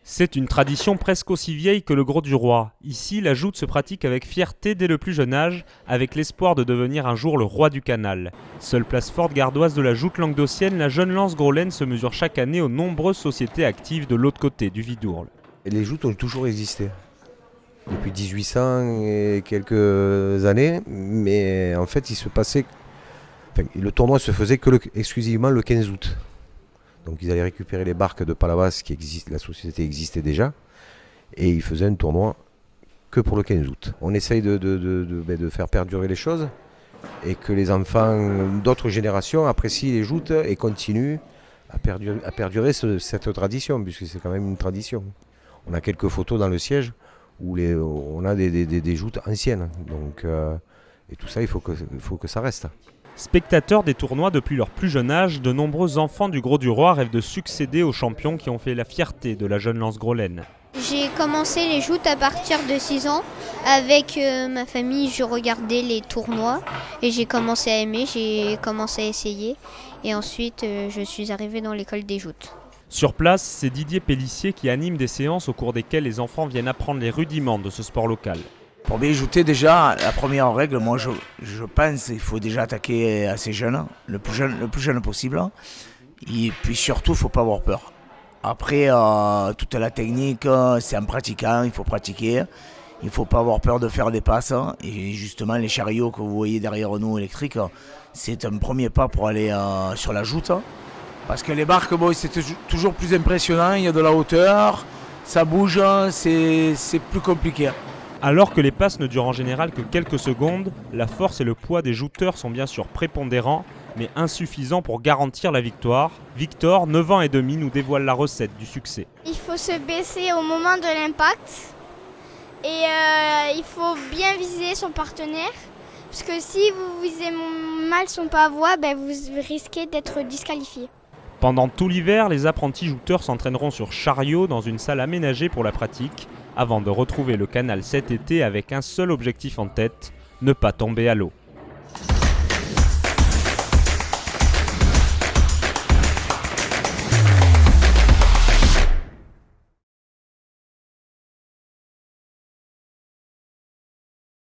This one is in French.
C'est une tradition presque aussi vieille que le Grau du Roi. Ici, la joute se pratique avec fierté dès le plus jeune âge, avec l'espoir de devenir un jour le roi du canal. Seule place forte gardoise de la joute languedocienne, la jeune lance grolaine se mesure chaque année aux nombreuses sociétés actives de l'autre côté du Vidourle. Les joutes ont toujours existé, depuis 1800 et quelques années, mais en fait le tournoi se faisait exclusivement le 15 août. Donc ils allaient récupérer les barques de Palavas la société existait déjà, et ils faisaient un tournoi que pour le 15 août. On essaye de faire perdurer les choses et que les enfants d'autres générations apprécient les joutes et continuent à perdurer cette tradition, puisque c'est quand même une tradition. On a quelques photos dans le siège où on a des joutes anciennes, donc, et tout ça il faut que ça reste. Spectateurs des tournois depuis leur plus jeune âge, de nombreux enfants du Grau du Roi rêvent de succéder aux champions qui ont fait la fierté de la jeune lance grolaine. J'ai commencé les joutes à partir de 6 ans. Avec ma famille, je regardais les tournois et j'ai commencé à aimer, j'ai commencé à essayer. Et ensuite, je suis arrivée dans l'école des joutes. Sur place, c'est Didier Pellissier qui anime des séances au cours desquelles les enfants viennent apprendre les rudiments de ce sport local. Pour bien jouter, déjà, la première règle, moi je pense qu'il faut déjà attaquer assez jeune, le plus jeune possible. Et puis surtout, il ne faut pas avoir peur. Après, toute la technique, c'est en pratiquant, il faut pratiquer. Il ne faut pas avoir peur de faire des passes. Et justement, les chariots que vous voyez derrière nous électriques, c'est un premier pas pour aller sur la joute. Parce que les barques, c'est toujours plus impressionnant, il y a de la hauteur, ça bouge, c'est plus compliqué. Alors que les passes ne durent en général que quelques secondes, la force et le poids des jouteurs sont bien sûr prépondérants, mais insuffisants pour garantir la victoire. Victor, 9 ans et demi, nous dévoile la recette du succès. Il faut se baisser au moment de l'impact et il faut bien viser son partenaire. Parce que si vous visez mal son pavois, vous risquez d'être disqualifié. Pendant tout l'hiver, les apprentis jouteurs s'entraîneront sur chariot dans une salle aménagée pour la pratique, avant de retrouver le canal cet été avec un seul objectif en tête, ne pas tomber à l'eau.